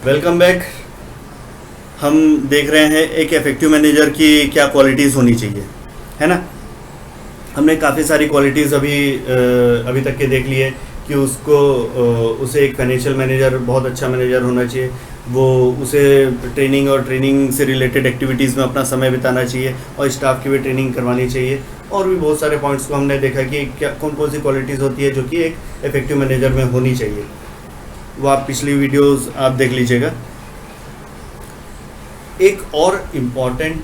Welcome back. हम देख रहे हैं एक इफेक्टिव मैनेजर की क्या क्वालिटीज़ होनी चाहिए, है ना। हमने काफ़ी सारी क्वालिटीज़ अभी तक के देख लिए कि उसे एक फाइनेंशियल मैनेजर, बहुत अच्छा मैनेजर होना चाहिए। वो उसे ट्रेनिंग से रिलेटेड एक्टिविटीज़ में अपना समय बिताना चाहिए और स्टाफ की भी ट्रेनिंग करवानी चाहिए। और भी बहुत सारे पॉइंट्स को हमने देखा कि क्या कौन कौन सी क्वालिटीज़ होती है जो कि एक इफेक्टिव मैनेजर में होनी चाहिए। वो आप पिछली वीडियोस आप देख लीजिएगा। एक और इम्पॉर्टेंट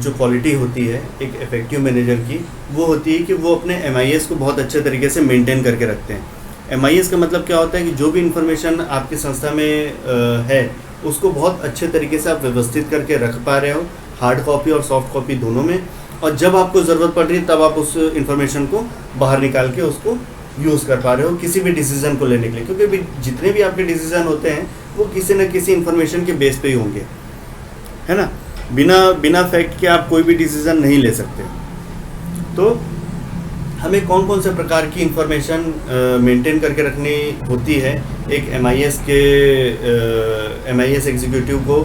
जो क्वालिटी होती है एक इफेक्टिव मैनेजर की, वो होती है कि वो अपने MIS को बहुत अच्छे तरीके से मेंटेन करके रखते हैं। MIS का मतलब क्या होता है कि जो भी इंफॉर्मेशन आपकी संस्था में है उसको बहुत अच्छे तरीके से आप व्यवस्थित करके रख पा रहे हो, हार्ड कॉपी और सॉफ्ट कॉपी दोनों में। और जब आपको ज़रूरत पड़ रही है तब आप उस इंफॉर्मेशन को बाहर निकाल के उसको यूज़ कर पा रहे हो किसी भी डिसीज़न को लेने के लिए, क्योंकि जितने भी आपके डिसीज़न होते हैं वो किसी न किसी इंफॉर्मेशन के बेस पे ही होंगे, है ना। बिना फैक्ट के आप कोई भी डिसीज़न नहीं ले सकते। तो हमें कौन कौन से प्रकार की इंफॉर्मेशन मेंटेन करके रखनी होती है एक MIS एग्जीक्यूटिव को,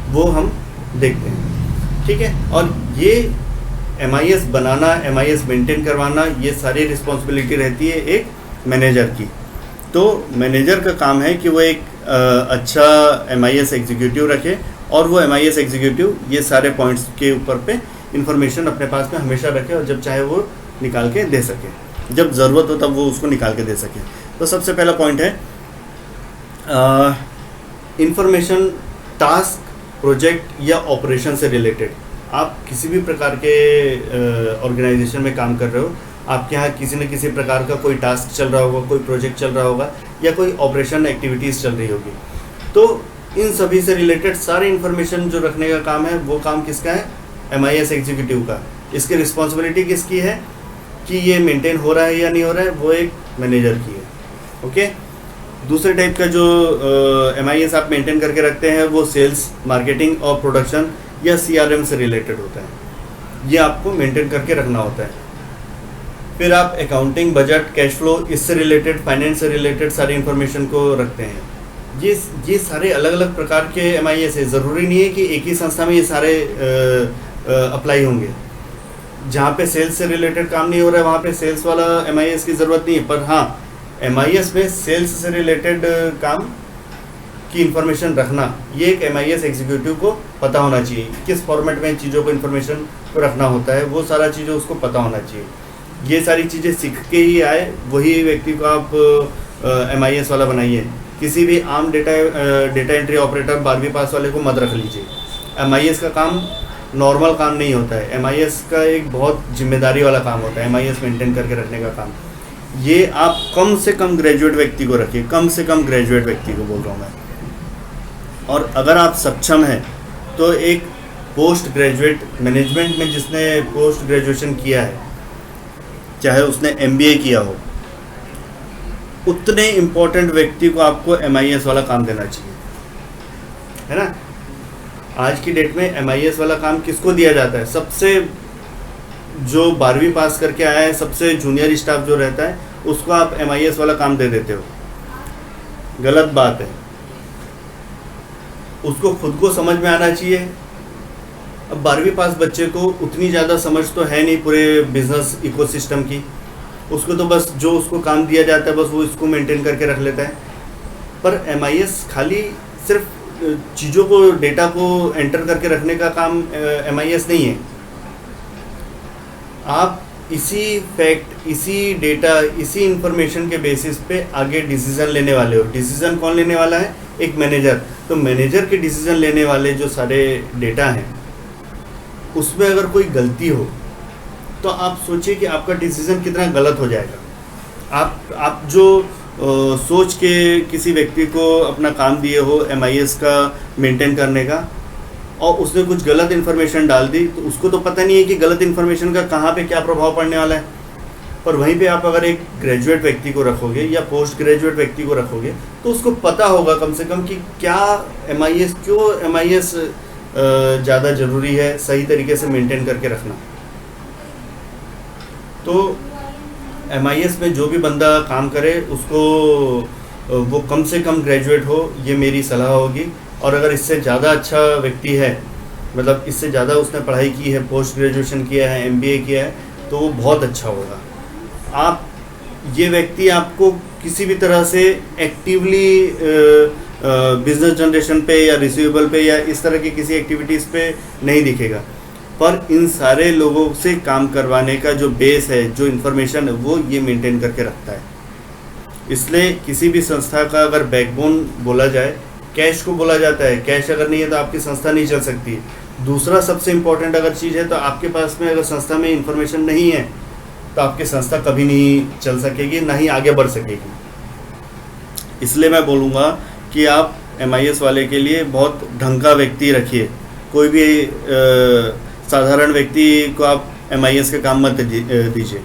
वो हम देखते हैं, ठीक है। और ये MIS बनाना, MIS मेंटेन करवाना, ये सारी रिस्पॉन्सिबिलिटी रहती है एक मैनेजर की। तो मैनेजर का काम है कि वो एक अच्छा MIS एग्जीक्यूटिव रखे और वो MIS एग्जीक्यूटिव ये सारे पॉइंट्स के ऊपर पे इंफॉर्मेशन अपने पास में हमेशा रखे और जब चाहे वो निकाल के दे सके, जब ज़रूरत हो तब वो उसको निकाल के दे सके। तो सबसे पहला पॉइंट है इंफॉर्मेशन टास्क, प्रोजेक्ट या ऑपरेशन से रिलेटेड। आप किसी भी प्रकार के ऑर्गेनाइजेशन में काम कर रहे हो, आपके यहाँ किसी न किसी प्रकार का कोई टास्क चल रहा होगा, कोई प्रोजेक्ट चल रहा होगा या कोई ऑपरेशन एक्टिविटीज़ चल रही होगी। तो इन सभी से रिलेटेड सारे इन्फॉर्मेशन जो रखने का काम है वो काम किसका है? MIS एग्जीक्यूटिव का। इसकी रिस्पॉन्सिबिलिटी किसकी है कि ये मेंटेन हो रहा है या नहीं हो रहा है? वो एक मैनेजर की है, ओके। दूसरे टाइप का जो MIS आप मेंटेन करके रखते हैं वो सेल्स, मार्केटिंग और प्रोडक्शन या CRM से रिलेटेड होता है। ये आपको मेंटेन करके रखना होता है। फिर आप अकाउंटिंग, बजट, कैश फ्लो, इससे रिलेटेड, फाइनेंस से रिलेटेड सारी इन्फॉर्मेशन को रखते हैं। ये सारे अलग अलग प्रकार के MIS है। ज़रूरी नहीं है कि एक ही संस्था में ये सारे अप्लाई होंगे। जहाँ पे सेल्स से रिलेटेड काम नहीं हो रहा है वहाँ पे सेल्स वाला MIS की ज़रूरत नहीं है, पर हाँ MIS में सेल्स से रिलेटेड काम की इंफॉर्मेशन रखना, ये एक MIS एग्जीक्यूटिव को पता होना चाहिए। किस फॉर्मेट में चीज़ों को इन्फॉर्मेशन को रखना होता है वो सारा चीज़ें उसको पता होना चाहिए। ये सारी चीज़ें सीख के ही आए वही व्यक्ति को आप MIS वाला बनाइए। किसी भी आम डेटा एंट्री ऑपरेटर 12वीं पास वाले को मत रख लीजिए। MIS का काम नॉर्मल काम नहीं होता है। MIS का एक बहुत जिम्मेदारी वाला काम होता है, MIS मेंटेन करके रखने का काम। ये आप कम से कम ग्रेजुएट व्यक्ति को रखिए, कम से कम ग्रेजुएट व्यक्ति को बोल रहा हूँ मैं। और अगर आप सक्षम हैं तो एक पोस्ट ग्रेजुएट मैनेजमेंट में जिसने पोस्ट ग्रेजुएशन किया है, चाहे उसने MBA किया हो, उतने इम्पोर्टेंट व्यक्ति को आपको MIS वाला काम देना चाहिए, है ना। आज की डेट में MIS वाला काम किसको दिया जाता है? सबसे जो 12वीं पास करके आया है, सबसे जूनियर स्टाफ जो रहता है उसको आप MIS वाला काम दे देते हो। गलत बात है। उसको खुद को समझ में आना चाहिए। अब 12वीं पास बच्चे को उतनी ज़्यादा समझ तो है नहीं पूरे बिजनेस इकोसिस्टम की। उसको तो बस जो उसको काम दिया जाता है बस वो इसको मेंटेन करके रख लेता है। पर MIS खाली सिर्फ चीज़ों को, डेटा को एंटर करके रखने का काम MIS नहीं है। आप इसी फैक्ट, इसी डेटा, इसी इंफॉर्मेशन के बेसिस पे आगे डिसीज़न लेने वाले हो। डिसीज़न कौन लेने वाला है? एक मैनेजर। तो मैनेजर के डिसीज़न लेने वाले जो सारे डेटा हैं उसमें अगर कोई गलती हो तो आप सोचिए कि आपका डिसीज़न कितना गलत हो जाएगा। आप जो सोच के किसी व्यक्ति को अपना काम दिए हो MIS का मेंटेन करने का और उसने कुछ गलत इन्फॉर्मेशन डाल दी, तो उसको तो पता नहीं है कि गलत इन्फॉर्मेशन का कहाँ पे क्या प्रभाव पड़ने वाला है। पर वहीं पे आप अगर एक ग्रेजुएट व्यक्ति को रखोगे या पोस्ट ग्रेजुएट व्यक्ति को रखोगे तो उसको पता होगा कम से कम कि क्या MIS, क्यों MIS ज़्यादा ज़रूरी है सही तरीके से मेंटेन करके रखना। तो MIS में जो भी बंदा काम करे उसको वो कम से कम ग्रेजुएट हो, ये मेरी सलाह होगी। और अगर इससे ज़्यादा अच्छा व्यक्ति है, मतलब इससे ज़्यादा उसने पढ़ाई की है, पोस्ट ग्रेजुएशन किया है, एमबीए किया है, तो वो बहुत अच्छा होगा। आप ये व्यक्ति आपको किसी भी तरह से एक्टिवली बिजनेस जनरेशन पे या रिसीवेबल पे या इस तरह की किसी एक्टिविटीज़ पे नहीं दिखेगा, पर इन सारे लोगों से काम करवाने का जो बेस है, जो इन्फॉर्मेशन है, वो ये मेंटेन करके रखता है। इसलिए किसी भी संस्था का अगर बैकबोन बोला जाए, कैश को बोला जाता है। कैश अगर नहीं है तो आपकी संस्था नहीं चल सकती। दूसरा सबसे इम्पोर्टेंट अगर चीज़ है, तो आपके पास में अगर संस्था में इन्फॉर्मेशन नहीं है तो आपकी संस्था कभी नहीं चल सकेगी, ना ही आगे बढ़ सकेगी। इसलिए मैं बोलूँगा कि आप MIS वाले के लिए बहुत ढंग का व्यक्ति रखिए। कोई भी साधारण व्यक्ति को आप MIS का काम मत दीजिए,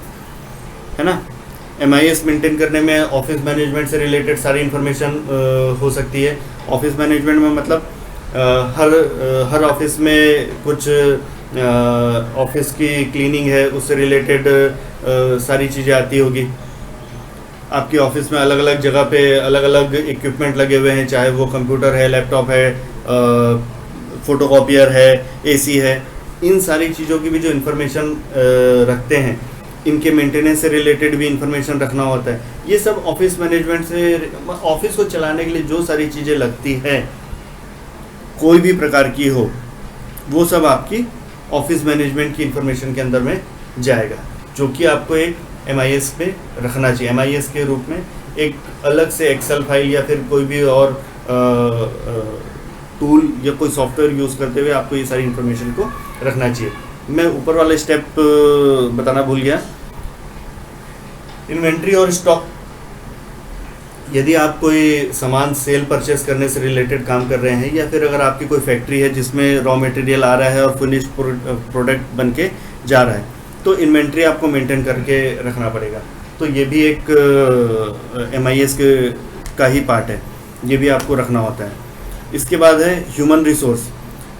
है ना। MIS मेंटेन करने में ऑफिस मैनेजमेंट से रिलेटेड सारी इन्फॉर्मेशन हो सकती है। ऑफिस मैनेजमेंट में मतलब हर ऑफिस में कुछ ऑफिस की क्लीनिंग है, उससे रिलेटेड सारी चीज़ें आती होगी। आपकी ऑफिस में अलग अलग जगह पे अलग अलग इक्विपमेंट लगे हुए हैं, चाहे वो कंप्यूटर है, लैपटॉप है, फोटोकॉपियर है, AC है। इन सारी चीज़ों की भी जो इन्फॉर्मेशन रखते हैं, इनके मेंटेनेंस से रिलेटेड भी इंफॉर्मेशन रखना होता है। ये सब ऑफिस मैनेजमेंट से, ऑफिस को चलाने के लिए जो सारी चीज़ें लगती हैं, कोई भी प्रकार की हो, वो सब आपकी ऑफिस मैनेजमेंट की इंफॉर्मेशन के अंदर में जाएगा, जो कि आपको एक MIS पे रखना चाहिए। MIS के रूप में एक अलग से एक्सेल फाइल या फिर कोई भी और टूल या कोई सॉफ्टवेयर यूज़ करते हुए आपको ये सारी इन्फॉर्मेशन को रखना चाहिए। मैं ऊपर वाले स्टेप बताना भूल गया। इन्वेंट्री और स्टॉक, यदि आप कोई सामान सेल परचेस करने से रिलेटेड काम कर रहे हैं, या फिर अगर आपकी कोई फैक्ट्री है जिसमें रॉ मटेरियल आ रहा है और फिनिश्ड प्रोडक्ट बन के जा रहा है, तो इन्वेंट्री आपको मेंटेन करके रखना पड़ेगा। तो ये भी एक MIS का ही पार्ट है, ये भी आपको रखना होता है। इसके बाद है ह्यूमन रिसोर्स।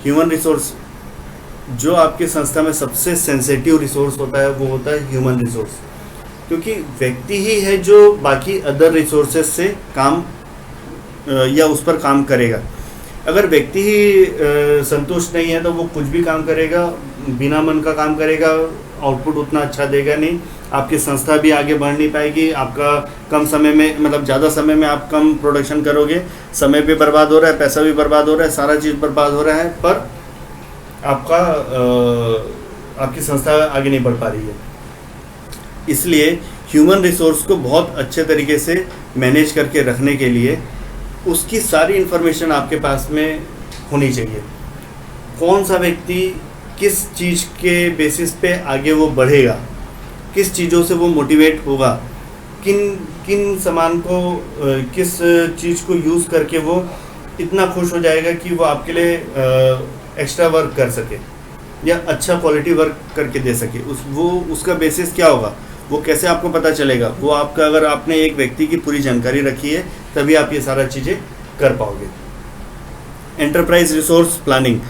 ह्यूमन रिसोर्स, जो आपके संस्था में सबसे सेंसिटिव रिसोर्स होता है, वो होता है ह्यूमन रिसोर्स, क्योंकि व्यक्ति ही है जो बाकी अदर रिसोर्सेज से काम या उस पर काम करेगा। अगर व्यक्ति ही संतुष्ट नहीं है तो वो कुछ भी काम करेगा, बिना मन का काम करेगा, आउटपुट उतना अच्छा देगा नहीं, आपकी संस्था भी आगे बढ़ नहीं पाएगी। आपका कम समय में, मतलब ज़्यादा समय में आप कम प्रोडक्शन करोगे, समय भी बर्बाद हो रहा है, पैसा भी बर्बाद हो रहा है, सारा चीज़ बर्बाद हो रहा है, पर आपकी संस्था आगे नहीं बढ़ पा रही है। इसलिए ह्यूमन रिसोर्स को बहुत अच्छे तरीके से मैनेज करके रखने के लिए उसकी सारी इन्फॉर्मेशन आपके पास में होनी चाहिए। कौन सा व्यक्ति किस चीज़ के बेसिस पे आगे वो बढ़ेगा, किस चीज़ों से वो मोटिवेट होगा, किन सामान को, किस चीज़ को यूज़ करके वो इतना खुश हो जाएगा कि वो आपके लिए एक्स्ट्रा वर्क कर सके या अच्छा क्वालिटी वर्क करके दे सके। उसका बेसिस क्या होगा, वो कैसे आपको पता चलेगा? वो आपका, अगर आपने एक व्यक्ति की पूरी जानकारी रखी है, तभी आप ये सारा चीज़ें कर पाओगे। एंटरप्राइज रिसोर्स प्लानिंग,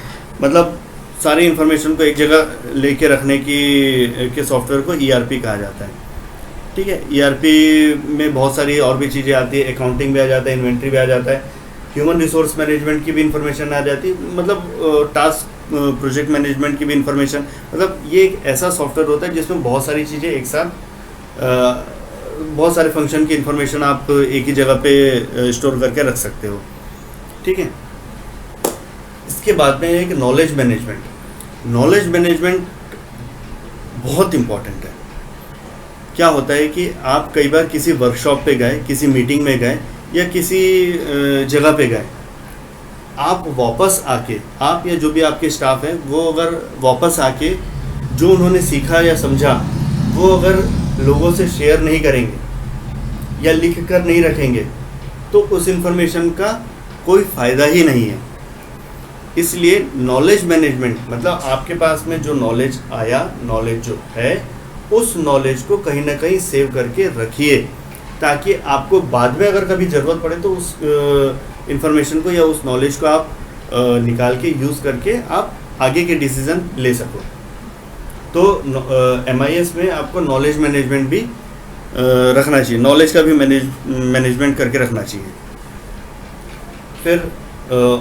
मतलब सारी इन्फॉर्मेशन को एक जगह लेके रखने के सॉफ्टवेयर को ERP कहा जाता है। ठीक है, ERP में बहुत सारी और भी चीज़ें आती है, अकाउंटिंग भी आ जाता है, इन्वेंट्री भी आ जाता है, ह्यूमन रिसोर्स मैनेजमेंट की भी इंफॉर्मेशन आ जाती है, मतलब टास्क प्रोजेक्ट मैनेजमेंट की भी इंफॉर्मेशन। मतलब ये एक ऐसा सॉफ्टवेयर होता है जिसमें बहुत सारी चीज़ें एक साथ, बहुत सारे फंक्शन की इंफॉर्मेशन आप एक ही जगह पे स्टोर करके रख सकते हो। ठीक है, इसके बाद में एक नॉलेज मैनेजमेंट। नॉलेज मैनेजमेंट बहुत इम्पॉर्टेंट है। क्या होता है कि आप कई बार किसी वर्कशॉप पे गए, किसी मीटिंग में गए या किसी जगह पे गए, आप वापस आके, आप या जो भी आपके स्टाफ है, वो अगर वापस आके जो उन्होंने सीखा या समझा, वो अगर लोगों से शेयर नहीं करेंगे या लिख कर नहीं रखेंगे, तो उस इंफॉर्मेशन का कोई फ़ायदा ही नहीं है। इसलिए नॉलेज मैनेजमेंट, मतलब आपके पास में जो नॉलेज आया, नॉलेज जो है, उस नॉलेज को कहीं ना कहीं सेव करके रखिए, ताकि आपको बाद में अगर कभी ज़रूरत पड़े तो उस इंफॉर्मेशन को या उस नॉलेज को आप निकाल के यूज़ करके आप आगे के डिसीज़न ले सको। तो MIS में आपको नॉलेज मैनेजमेंट भी रखना चाहिए, नॉलेज का भी मैनेजमेंट करके रखना चाहिए। फिर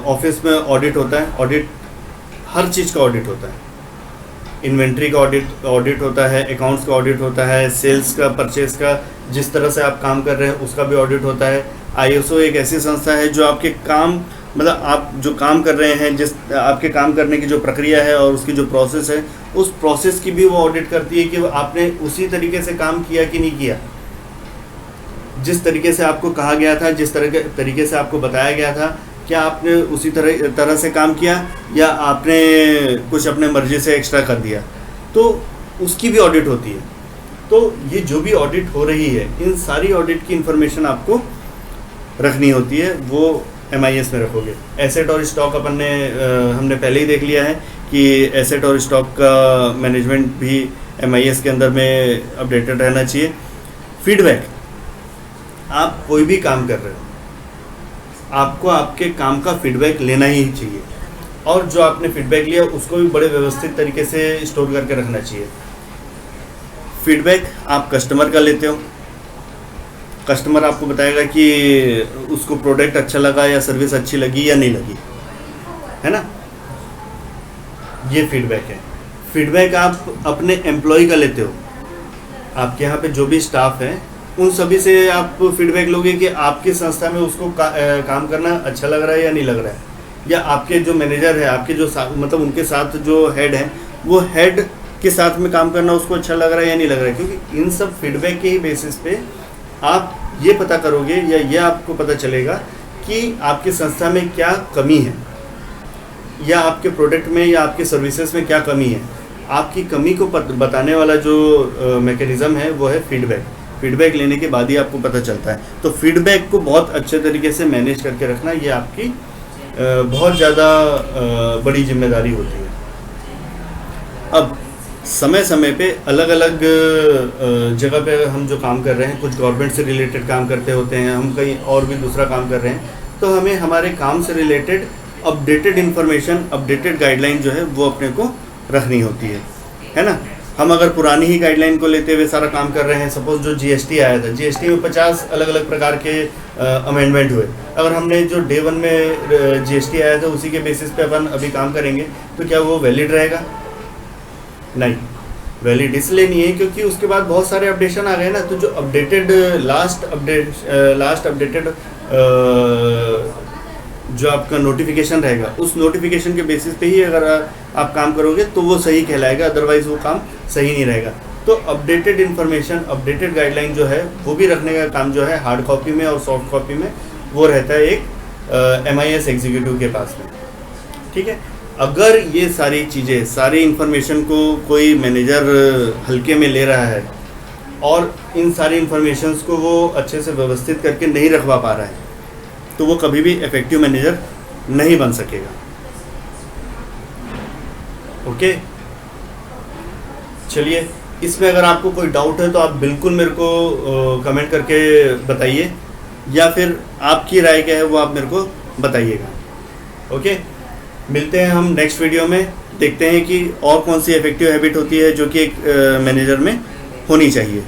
ऑफिस में ऑडिट होता है, ऑडिट हर चीज़ का ऑडिट होता है, इन्वेंट्री का ऑडिट होता है, अकाउंट्स का ऑडिट होता है, सेल्स का, परचेस का, जिस तरह से आप काम कर रहे हैं उसका भी ऑडिट होता है। आईएसओ एक ऐसी संस्था है जो आपके काम, मतलब आप जो काम कर रहे हैं, जिस आपके काम करने की जो प्रक्रिया है और उसकी जो प्रोसेस है, उस प्रोसेस की भी वो ऑडिट करती है कि आपने उसी तरीके से काम किया कि नहीं किया, जिस तरीके से आपको कहा गया था, जिस तरीके से आपको बताया गया था, क्या आपने उसी तरह से काम किया या आपने कुछ अपने मर्जी से एक्स्ट्रा कर दिया, तो उसकी भी ऑडिट होती है। तो ये जो भी ऑडिट हो रही है, इन सारी ऑडिट की इन्फॉर्मेशन आपको रखनी होती है, वो MIS में रखोगे। एसेट और स्टॉक हमने पहले ही देख लिया है कि एसेट और स्टॉक का मैनेजमेंट भी MIS के अंदर में अपडेटेड रहना चाहिए। फीडबैक, आप कोई भी काम कर रहे हो, आपको आपके काम का फीडबैक लेना ही चाहिए, और जो आपने फीडबैक लिया उसको भी बड़े व्यवस्थित तरीके से स्टोर करके रखना चाहिए। फीडबैक आप कस्टमर का लेते हो, कस्टमर आपको बताएगा कि उसको प्रोडक्ट अच्छा लगा या सर्विस अच्छी लगी या नहीं लगी, है ना, ये फीडबैक है। फीडबैक आप अपने एम्प्लॉय का लेते हो, आपके यहाँ पे जो भी स्टाफ है उन सभी से आप फीडबैक लोगे कि आपकी संस्था में उसको काम करना अच्छा लग रहा है या नहीं लग रहा है, या आपके जो मैनेजर है, आपके जो मतलब उनके साथ जो हेड है, वो हेड के साथ में काम करना उसको अच्छा लग रहा है या नहीं लग रहा है। क्योंकि इन सब फीडबैक के ही बेसिस पे आप ये पता करोगे या ये आपको पता चलेगा कि आपकी संस्था में क्या कमी है, या आपके प्रोडक्ट में या आपके सर्विसेज में क्या कमी है। आपकी कमी को बताने वाला जो मैकेनिज़्म है वो है फीडबैक। फीडबैक लेने के बाद ही आपको पता चलता है। तो फीडबैक को बहुत अच्छे तरीके से मैनेज करके रखना, ये आपकी बहुत ज़्यादा बड़ी जिम्मेदारी होती है। अब समय समय पे अलग अलग जगह पे हम जो काम कर रहे हैं, कुछ गवर्नमेंट से रिलेटेड काम करते होते हैं, हम कहीं और भी दूसरा काम कर रहे हैं, तो हमें हमारे काम से related updated information, updated guideline जो है वो अपने को रखनी होती है ना। हम अगर पुरानी ही गाइडलाइन को लेते हुए सारा काम कर रहे हैं, सपोज जो GST आया था, GST में 50 अलग अलग प्रकार के अमेंडमेंट हुए, अगर हमने जो डे 1 में GST आया था उसी के बेसिस पे अपन अभी काम करेंगे, तो क्या वो वैलिड रहेगा? नहीं, वैलिड इसलिए नहीं है क्योंकि उसके बाद बहुत सारे अपडेशन आ गए ना। तो जो अपडेटेड लास्ट अपडेटेड जो आपका नोटिफिकेशन रहेगा, उस नोटिफिकेशन के बेसिस पे ही अगर आप काम करोगे तो वो सही कहलाएगा, अदरवाइज वो काम सही नहीं रहेगा। तो अपडेटेड इन्फॉर्मेशन, अपडेटेड गाइडलाइन जो है वो भी रखने का काम जो है हार्ड कॉपी में और सॉफ्ट कॉपी में वो रहता है एक MIS एग्जीक्यूटिव के पास में, ठीक है। अगर ये सारी चीज़ें, सारी इन्फॉर्मेशन को कोई मैनेजर हल्के में ले रहा है और इन सारी इन्फॉर्मेशंस को वो अच्छे से व्यवस्थित करके नहीं रखवा पा रहा है, तो वो कभी भी इफेक्टिव मैनेजर नहीं बन सकेगा। ओके, चलिए, इसमें अगर आपको कोई डाउट है तो आप बिल्कुल मेरे को कमेंट करके बताइए, या फिर आपकी राय क्या है वो आप मेरे को बताइएगा। ओके, मिलते हैं हम नेक्स्ट वीडियो में, देखते हैं कि और कौन सी इफेक्टिव हैबिट होती है जो कि एक मैनेजर में होनी चाहिए।